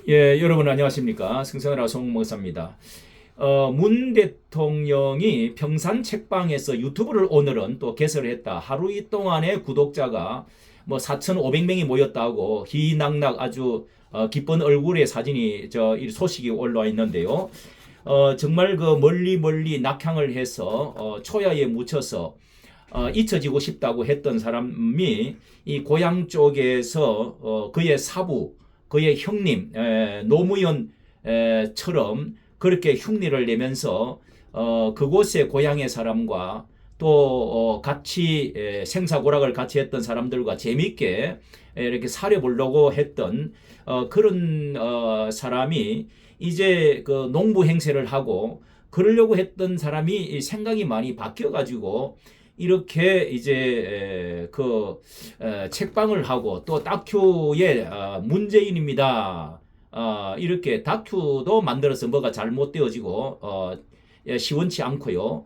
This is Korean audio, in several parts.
예, 여러분 안녕하십니까? 승선이라 송목사입니다. 문 대통령이 평산 책방에서 유튜브를 오늘은 또 개설을 했다. 하루 동안의 구독자가 뭐 4,500명이 모였다고 희낙낙 아주 기쁜 얼굴의 사진이 이 소식이 올라와 있는데요. 정말 그 멀리 멀리 낙향을 해서 초야에 묻혀서 잊혀지고 싶다고 했던 사람이 이 고향 쪽에서 그의 사부, 그의 형님 노무현처럼 그렇게 흉내를 내면서 그곳의 고향의 사람과 또 같이 생사고락을 같이 했던 사람들과 재밌게 이렇게 살려보려고 했던 그런 사람이 이제 그 농부 행세를 하고 그러려고 했던 사람이 생각이 많이 바뀌어 가지고 이렇게 이제 그 책방을 하고 또 다큐에 문재인입니다. 이렇게 다큐도 만들어서 뭐가 잘못되어지고 시원치 않고요.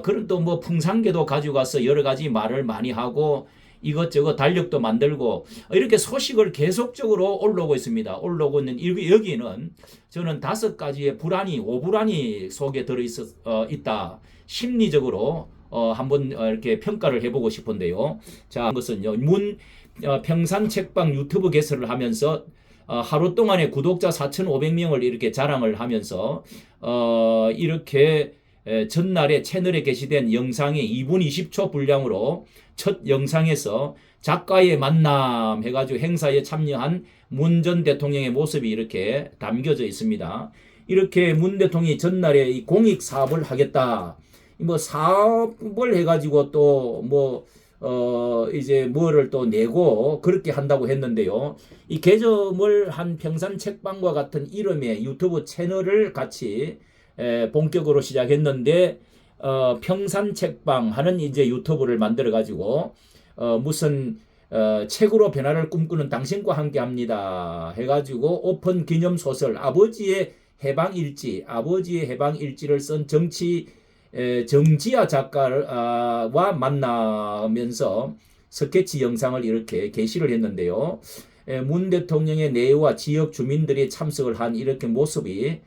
그런 또 뭐 풍산계도 가지고 가서 여러 가지 말을 많이 하고 이것저것 달력도 만들고 이렇게 소식을 계속적으로 올라오고 있습니다. 올라오고 있는 여기는 저는 5가지의 불안이 오불안이 속에 들어 있다. 심리적으로 한번 이렇게 평가를 해보고 싶은데요. 자, 그것은요. 평산 책방 유튜브 개설을 하면서 하루 동안에 구독자 4,500명을 이렇게 자랑을 하면서 이렇게 전날에 채널에 게시된 영상이 2분 20초 분량으로 첫 영상에서 작가의 만남 해가지고 행사에 참여한 문 전 대통령의 모습이 이렇게 담겨져 있습니다. 이렇게 문 대통령이 전날에 이 공익 사업을 하겠다. 뭐 사업을 해가지고 또 뭐 이제 뭐를 또 내고 그렇게 한다고 했는데요. 이 개점을 한 평산 책방과 같은 이름의 유튜브 채널을 같이 본격으로 시작했는데 평산 책방 하는 이제 유튜브를 만들어 가지고 무슨 책으로 변화를 꿈꾸는 당신과 함께합니다 해가지고 오픈 기념 소설 아버지의 해방일지를 쓴 정지아 작가와 만나면서 스케치 영상을 이렇게 게시를 했는데요. 문 대통령의 내외와 지역 주민들이 참석을 한 이렇게 모습이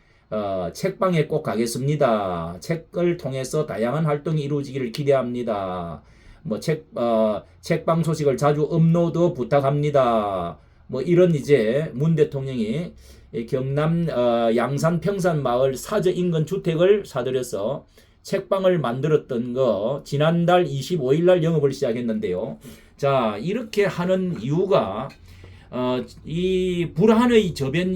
책방에 꼭 가겠습니다. 책을 통해서 다양한 활동이 이루어지기를 기대합니다. 뭐 책방 소식을 자주 업로드 부탁합니다. 뭐 이런 이제 문 대통령이 경남 양산 평산 마을 사저 인근 주택을 사들여서 책방을 만들었던 거 지난달 25일 날 영업을 시작했는데요. 자, 이렇게 하는 이유가 이 불안의 저변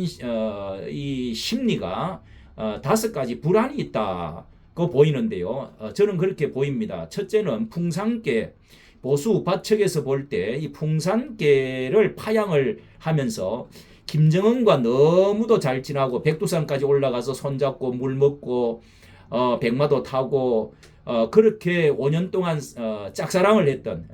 이 심리가 5가지 불안이 있다고 보이는데요. 저는 그렇게 보입니다. 첫째는 풍산계 보수 우파 측에서 볼 때 이 풍산계를 파양을 하면서 김정은과 너무도 잘 지나고 백두산까지 올라가서 손잡고 물 먹고 백마도 타고 그렇게 5년 동안 짝사랑을 했던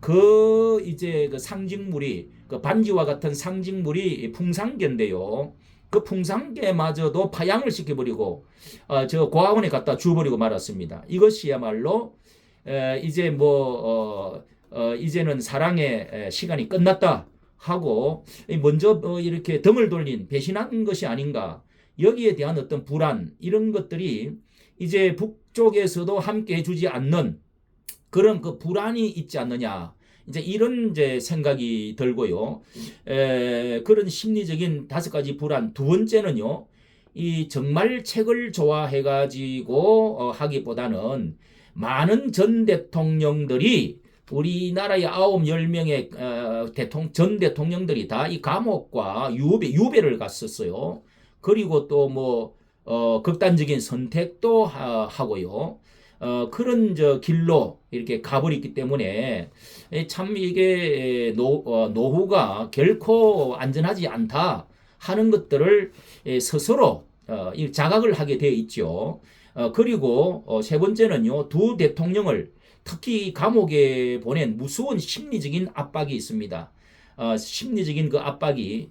그 이제 그 상징물이 그 반지와 같은 상징물이 풍산계인데요. 그 풍산계마저도 파양을 시켜버리고 저 고아원에 갖다 주버리고 말았습니다. 이것이야말로 이제 뭐 이제는 사랑의 시간이 끝났다 하고 먼저 이렇게 등을 돌린 배신한 것이 아닌가. 여기에 대한 어떤 불안 이런 것들이 이제 북쪽에서도 함께 해주지 않는 그런 그 불안이 있지 않느냐. 이제 이런 이제 생각이 들고요. 그런 심리적인 5가지 불안. 두 번째는요. 이 정말 책을 좋아해 가지고 하기보다는 많은 전 대통령들이 우리나라의 9, 10명의 전 대통령들이 다 이 감옥과 유배를 갔었어요. 그리고 또 뭐 극단적인 선택도 하고요. 그런 길로 이렇게 가버렸기 때문에 참 이게 노후가 결코 안전하지 않다 하는 것들을 스스로 자각을 하게 되어 있죠. 그리고 세 번째는요. 두 대통령을 특히 감옥에 보낸 무서운 심리적인 압박이 있습니다. 심리적인 그 압박이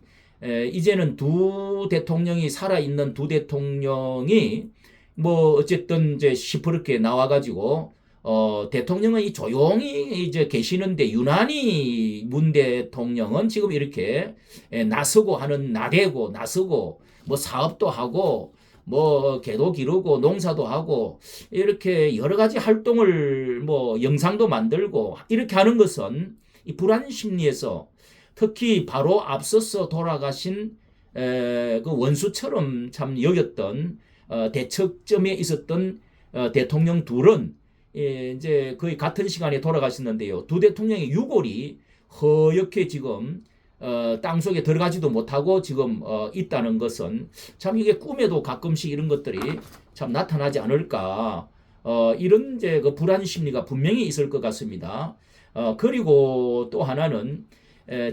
이제는 두 대통령이 살아있는 두 대통령이 뭐 어쨌든 이제 시퍼렇게 나와가지고 대통령은 조용히 이제 계시는데 유난히 문 대통령은 지금 이렇게 나서고 하는 나대고 나서고 뭐 사업도 하고 뭐 개도 기르고 농사도 하고 이렇게 여러 가지 활동을 뭐 영상도 만들고 이렇게 하는 것은 이 불안 심리에서 특히 바로 앞서서 돌아가신 그 원수처럼 참 여겼던 대척점에 있었던 대통령 둘은 이제 거의 같은 시간에 돌아가셨는데요. 두 대통령의 유골이 허옇게 지금 땅속에 들어가지도 못하고 지금 있다는 것은 참 이게 꿈에도 가끔씩 이런 것들이 참 나타나지 않을까 이런 이제 그 불안 심리가 분명히 있을 것 같습니다. 그리고 또 하나는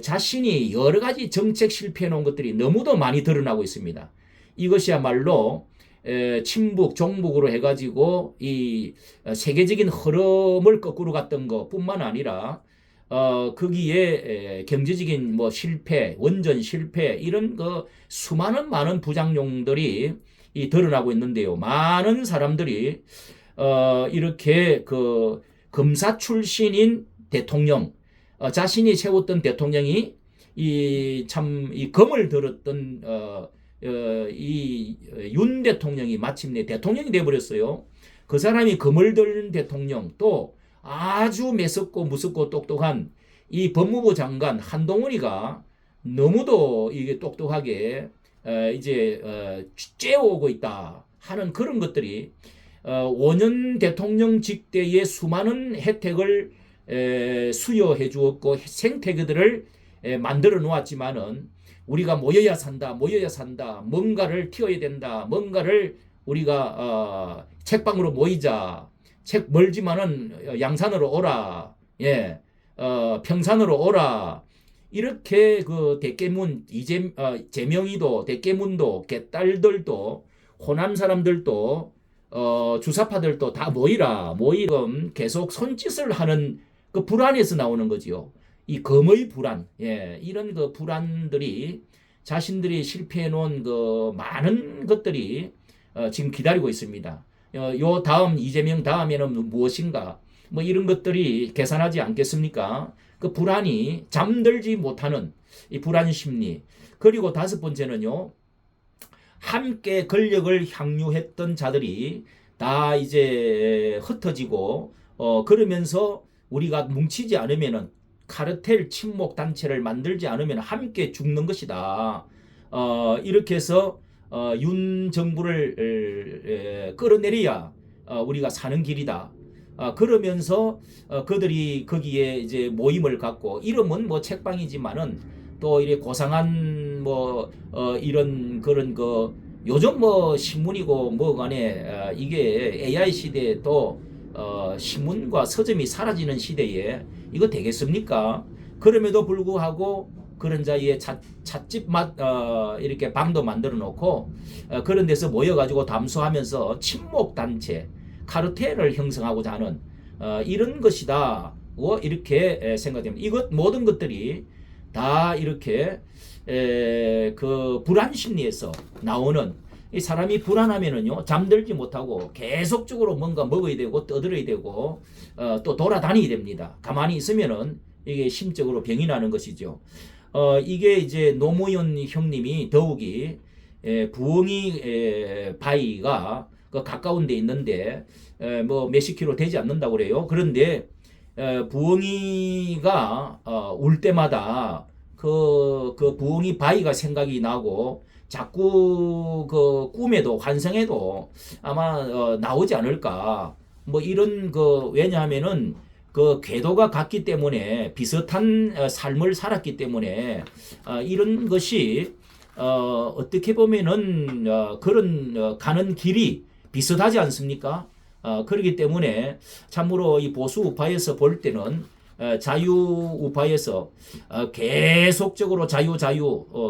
자신이 여러 가지 정책 실패해 놓은 것들이 너무도 많이 드러나고 있습니다. 이것이야말로 친북, 종북으로 해가지고 이 세계적인 흐름을 거꾸로 갔던 것뿐만 아니라 거기에 경제적인 뭐 실패, 원전 실패 이런 그 수많은 많은 부작용들이 드러나고 있는데요. 많은 사람들이 이렇게 그 검사 출신인 대통령, 자신이 세웠던 대통령이 이 검을 들었던 이 윤 대통령이 마침내 대통령이 돼버렸어요. 그 사람이 검을 든 대통령 또 아주 매섭고 무섭고 똑똑한 이 법무부 장관 한동훈이가 너무도 이게 똑똑하게 이제 쬐어오고 있다 하는 그런 것들이 5년 대통령직 때의 수많은 혜택을 수여해 주었고 생태계들을 만들어 놓았지만은 우리가 모여야 산다, 모여야 산다, 뭔가를 튀어야 된다, 뭔가를 우리가 책방으로 모이자, 책 멀지만은 양산으로 오라, 예, 평산으로 오라. 이렇게 그 대깨문 제명이도 대깨문도 개딸들도 호남 사람들도 주사파들도 다 모이금 계속 손짓을 하는 그 불안에서 나오는 거지요. 이 검의 불안, 예, 이런 그 불안들이 자신들이 실패해 놓은 그 많은 것들이 지금 기다리고 있습니다. 요 다음 이재명 다음에는 무엇인가? 뭐 이런 것들이 계산하지 않겠습니까? 그 불안이 잠들지 못하는 이 불안 심리. 그리고 다섯 번째는요. 함께 권력을 향유했던 자들이 다 이제 흩어지고 그러면서 우리가 뭉치지 않으면은 카르텔 친목 단체를 만들지 않으면 함께 죽는 것이다. 이렇게 해서 윤 정부를 끌어내려야 우리가 사는 길이다. 그러면서 그들이 거기에 이제 모임을 갖고 이름은 뭐 책방이지만은 또 이래 고상한 뭐 이런 그런 그 요즘 뭐 신문이고 뭐 간에 이게 AI 시대에 또 신문과 서점이 사라지는 시대에 이거 되겠습니까? 그럼에도 불구하고 그런 자리에 찻집 맛 이렇게 방도 만들어 놓고 그런 데서 모여가지고 담소하면서 친목 단체 카르텔을 형성하고자 하는 이런 것이다. 이렇게 생각됩니다. 이것 모든 것들이 다 이렇게 그 불안 심리에서 나오는 이 사람이 불안하면은요 잠들지 못하고 계속적으로 뭔가 먹어야 되고 떠들어야 되고 또 돌아다니게 됩니다. 가만히 있으면은 이게 심적으로 병이 나는 것이죠. 이게 이제 노무현 형님이 더욱이 부엉이 바위가 그 가까운 데 있는데 뭐 몇십 킬로 되지 않는다고 그래요. 그런데 부엉이가 울 때마다 그 부엉이 바위가 생각이 나고 자꾸 그 꿈에도 환상에도 아마 나오지 않을까. 뭐 이런 그 왜냐하면은 그 궤도가 같기 때문에 비슷한 삶을 살았기 때문에 이런 것이 어떻게 보면은 그런 가는 길이 비슷하지 않습니까? 그렇기 때문에 참으로 이 보수 우파에서 볼 때는 자유 우파에서 계속적으로 자유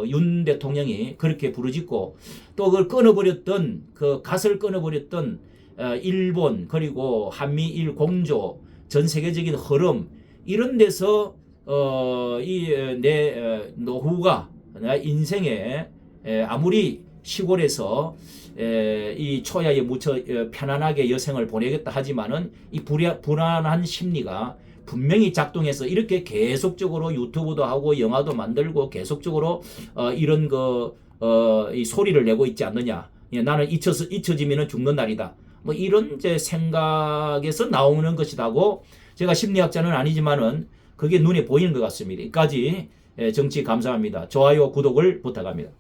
윤 대통령이 그렇게 부르짖고 또 그걸 끊어버렸던 그 갓을 끊어버렸던 일본 그리고 한미일 공조 전 세계적인 흐름 이런 데서 이 내 노후가 내 인생에 아무리 시골에서 이 초야에 묻혀 편안하게 여생을 보내겠다 하지만은 이 불안한 심리가 분명히 작동해서 이렇게 계속적으로 유튜브도 하고 영화도 만들고 계속적으로 이런 이 소리를 내고 있지 않느냐. 예, 나는 잊혀지면은 죽는 날이다. 뭐 이런 이제 생각에서 나오는 것이라고 제가 심리학자는 아니지만은 그게 눈에 보이는 것 같습니다. 여기까지 정치 감사합니다. 좋아요, 구독을 부탁합니다.